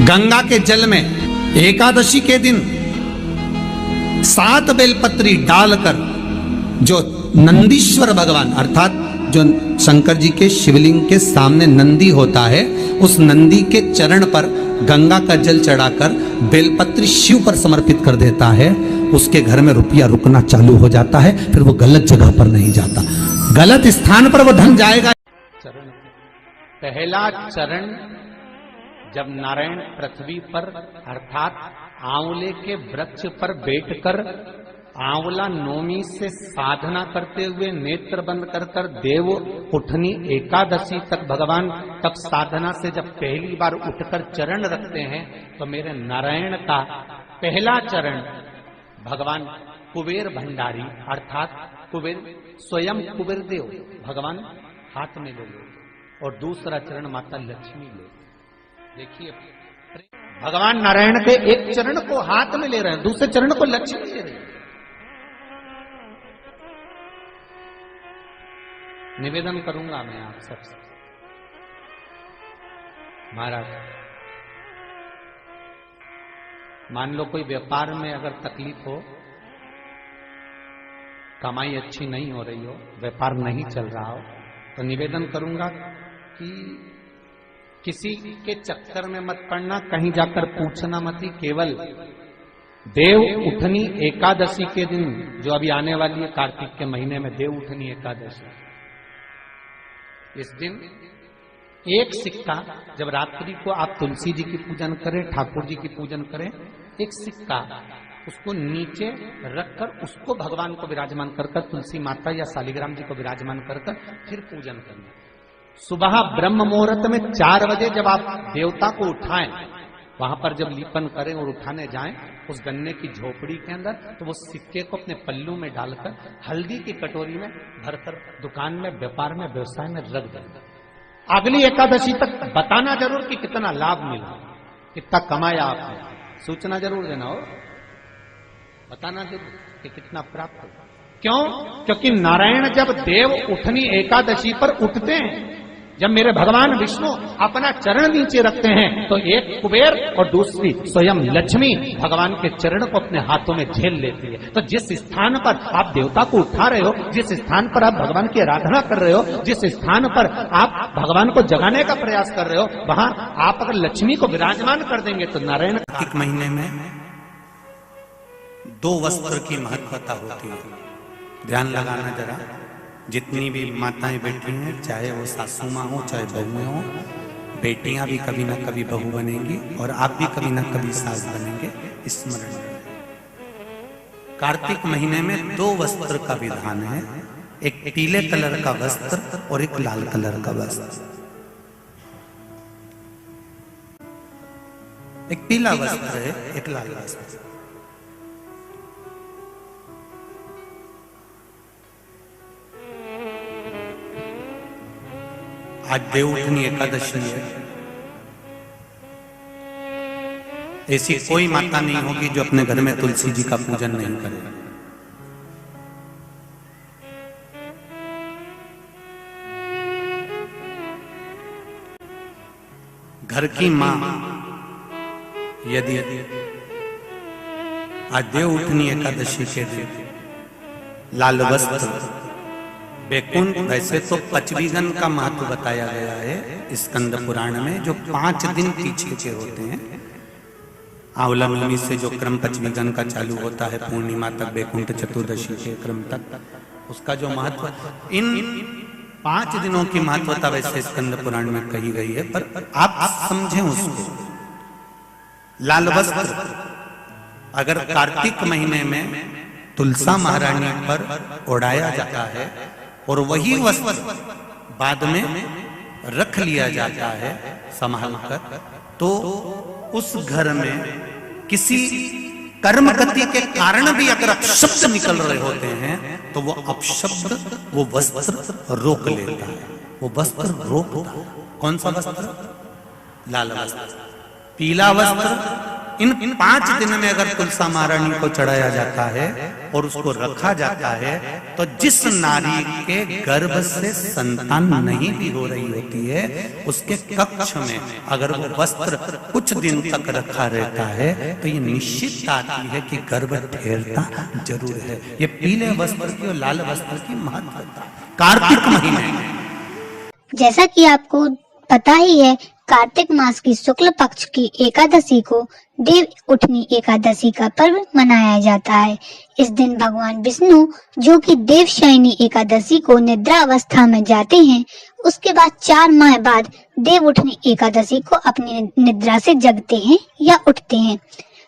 गंगा के जल में एकादशी के दिन 7 बेलपत्री डालकर जो नंदीश्वर भगवान अर्थात जो शंकर जी के शिवलिंग के सामने नंदी होता है, उस नंदी के चरण पर गंगा का जल चढ़ाकर बेलपत्री शिव पर समर्पित कर देता है, उसके घर में रुपया रुकना चालू हो जाता है। फिर वो गलत जगह पर नहीं जाता, गलत स्थान पर वो धन जाएगा। चरण, पहला चरण जब नारायण पृथ्वी पर अर्थात आंवले के वृक्ष पर बैठकर आंवला नौमी से साधना करते हुए नेत्र बंद कर देव उठनी एकादशी तक भगवान तब साधना से जब पहली बार उठकर चरण रखते हैं, तो मेरे नारायण का पहला चरण भगवान कुबेर भंडारी अर्थात कुबेर स्वयं कुबेर देव भगवान हाथ में ले लो, और दूसरा चरण माता लक्ष्मी ले। देखिए भगवान नारायण के एक चरण को हाथ में ले रहे हैं, दूसरे चरण को लक्ष्मी ले रहे हैं। निवेदन करूंगा मैं आप सबसे, महाराज मान लो कोई व्यापार में अगर तकलीफ हो, कमाई अच्छी नहीं हो रही हो, व्यापार नहीं चल रहा हो, तो निवेदन करूंगा कि किसी के चक्कर में मत पड़ना, कहीं जाकर पूछना मत ही। केवल देव उठनी एकादशी के दिन जो अभी आने वाली है कार्तिक के महीने में देव उठनी एकादशी, इस दिन एक सिक्का जब रात्रि को आप तुलसी जी की पूजन करें, ठाकुर जी की पूजन करें, एक सिक्का उसको नीचे रखकर उसको भगवान को विराजमान कर तुलसी माता या शालिग्राम जी को विराजमान कर फिर पूजन करना। सुबह ब्रह्म मुहूर्त में 4 बजे जब आप देवता को उठाएं, वहां पर जब लीपन करें और उठाने जाएं उस गन्ने की झोपड़ी के अंदर, तो वो सिक्के को अपने पल्लू में डालकर हल्दी की कटोरी में भरकर दुकान में, व्यापार में, व्यवसाय में रख दें। अगली एकादशी तक बताना जरूर कि कितना लाभ मिला, कितना कमाया आपने, सूचना जरूर देना हो, बताना जरूर कि कितना प्राप्त हो। क्यों? क्योंकि नारायण जब देव उठनी एकादशी पर उठते हैं, जब मेरे भगवान विष्णु अपना चरण नीचे रखते हैं, तो एक कुबेर और दूसरी स्वयं लक्ष्मी भगवान के चरण को अपने हाथों में झेल लेती है। तो जिस स्थान पर आप देवता को उठा रहे हो, जिस स्थान पर आप भगवान की आराधना कर रहे हो, जिस स्थान पर आप भगवान को जगाने का प्रयास कर रहे हो, वहां आप अगर लक्ष्मी को विराजमान कर देंगे तो नारायण। कार्तिक महीने में 2 वस्त्र की महत्वता होती है, ध्यान लगाना जरा। जितनी भी माताएं बैठी हैं, चाहे वो सासू माँ हो चाहे बहुएं हो, बेटियां भी कभी ना कभी बहू बनेंगी और आप भी कभी ना कभी सास बनेंगे, स्मरण। कार्तिक महीने में 2 वस्त्र का विधान है, एक पीले कलर का वस्त्र और एक लाल कलर का वस्त्र। एक पीला वस्त्र है, एक लाल वस्त्र। आज देव उठनी एकादशी है, ऐसी कोई माता नहीं होगी जो अपने घर में तुलसी जी का पूजन नहीं करे। घर की मां यदि आज देव उठनी एकादशी के दिन लाल वस्त्र, बैकुंठ, वैसे तो पचवीगन का महत्व बताया गया है स्कंद पुराण में, जो 5 दिन पीछे के होते हैं। आंवला नवमी से जो क्रम पचवीगन का चालू होता है पूर्णिमा तक, बैकुंठ चतुर्दशी के क्रम तक, उसका जो महत्व, इन 5 दिनों की महत्वता वैसे स्कंद पुराण में कही गई है, पर आप समझें उसको। लाल वस्त्र अगर कार्तिक महीने में तुलसा महारानी पर ओढ़ाया जाता है और वही वस्त्र बाद में रख लिया जाता है संभाल कर, तो उस घर में किसी कर्म गति के कारण भी अगर अपशब्द निकल रहे होते हैं, तो वो अपशब्द वो वस्त्र रोक लेता है, वो वस्त्र रोकता है। कौन सा वस्त्र? लाल वस्त्र। पीला वस्त्र इन 5 दिन में अगर तुलसा महारानी को चढ़ाया जाता है और उसको रखा जाता है तो जिस नारी के गर्भ से संतान नहीं भी हो रही होती है उसके कक्ष में अगर वो वस्त्र कुछ दिन तक रखा रहता है तो ये निश्चित आती है कि गर्भ ठहरता जरूर है। ये पीले वस्त्र की और लाल वस्त्र की महत्वता कार्तिक महीने में, जैसा कि आपको पता ही है, कार्तिक मास की शुक्ल पक्ष की एकादशी को देव उठनी एकादशी का पर्व मनाया जाता है। इस दिन भगवान विष्णु जो कि देवशयनी एकादशी को निद्रा अवस्था में जाते हैं, उसके बाद 4 माह बाद देव उठनी एकादशी को अपनी निद्रा से जगते हैं या उठते हैं।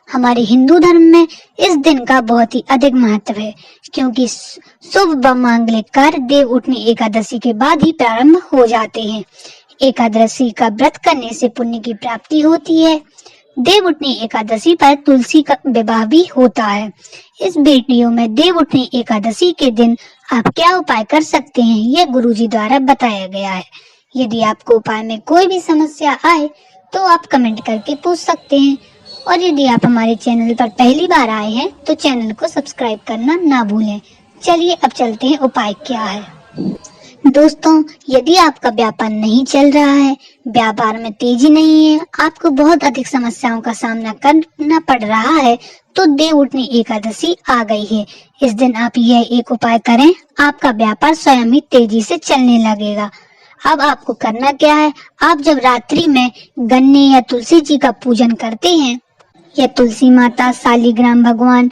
हमारे हिंदू धर्म में इस दिन का बहुत ही अधिक महत्व है, क्योंकि शुभ व मांगलिक कार्य देव उठनी एकादशी के बाद ही प्रारंभ हो जाते हैं। एकादशी का व्रत करने से पुण्य की प्राप्ति होती है। देव उठनी एकादशी पर तुलसी का विवाह भी होता है। इस वीडियो में देव उठनी एकादशी के दिन आप क्या उपाय कर सकते हैं, ये गुरुजी द्वारा बताया गया है। यदि आपको उपाय में कोई भी समस्या आए तो आप कमेंट करके पूछ सकते हैं, और यदि आप हमारे चैनल पर पहली बार आए हैं तो चैनल को सब्सक्राइब करना ना भूलें। चलिए अब चलते हैं उपाय क्या है। दोस्तों, यदि आपका व्यापार नहीं चल रहा है, व्यापार में तेजी नहीं है, आपको बहुत अधिक समस्याओं का सामना करना पड़ रहा है, तो देव उठनी एकादशी आ गई है। इस दिन आप यह एक उपाय करें, आपका व्यापार स्वयं ही तेजी से चलने लगेगा। अब आपको करना क्या है, आप जब रात्रि में गन्ने या तुलसी जी का पूजन करते हैं, या तुलसी माता, शालिग्राम भगवान,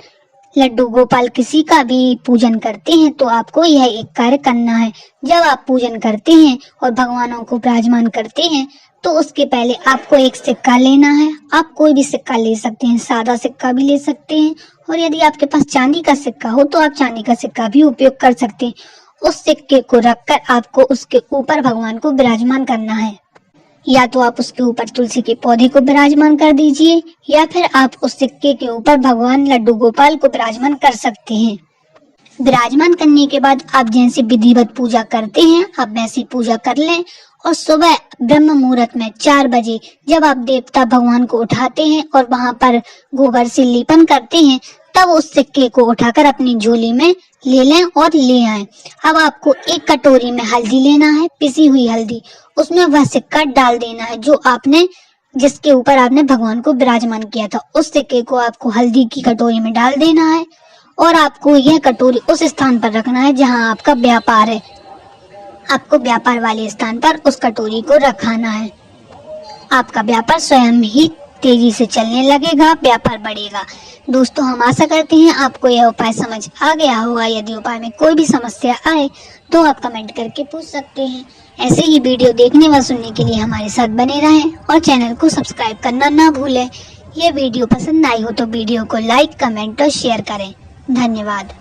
लड्डू गोपाल किसी का भी पूजन करते हैं, तो आपको यह एक कार्य करना है। जब आप पूजन करते हैं और भगवानों को विराजमान करते हैं, तो उसके पहले आपको एक सिक्का लेना है। आप कोई भी सिक्का ले सकते हैं, सादा सिक्का भी ले सकते हैं, और यदि आपके पास चांदी का सिक्का हो तो आप चांदी का सिक्का भी उपयोग कर सकते हैं। उस सिक्के को रखकर आपको उसके ऊपर भगवान को विराजमान करना है। या तो आप उसके ऊपर तुलसी के पौधे को विराजमान कर दीजिए, या फिर आप उस सिक्के के ऊपर भगवान लड्डू गोपाल को विराजमान कर सकते हैं। विराजमान करने के बाद आप जैसे विधिवत पूजा करते हैं, आप वैसी पूजा कर लें, और सुबह ब्रह्म मुहूर्त में 4 बजे जब आप देवता भगवान को उठाते हैं और वहां पर गोबर से लेपन करते हैं, तब उस सिक्के को उठाकर अपनी झोली में ले लें और ले आएं। अब आपको एक कटोरी में हल्दी लेना है, पिसी हुई हल्दी, उसमें वह सिक्का डाल देना है जो आपने जिसके ऊपर आपने भगवान को विराजमान किया था। उस सिक्के को आपको हल्दी की कटोरी में डाल देना है, और आपको यह कटोरी उस स्थान पर रखना है जहां आपका व्यापार है। आपको व्यापार वाले स्थान पर उस कटोरी को रखाना है। आपका व्यापार स्वयं ही तेजी से चलने लगेगा, व्यापार बढ़ेगा। दोस्तों, हम आशा करते हैं आपको यह उपाय समझ आ गया होगा। यदि उपाय में कोई भी समस्या आए तो आप कमेंट करके पूछ सकते हैं। ऐसे ही वीडियो देखने व सुनने के लिए हमारे साथ बने रहें और चैनल को सब्सक्राइब करना ना भूलें। यह वीडियो पसंद आई हो तो वीडियो को लाइक, कमेंट और शेयर करें। धन्यवाद।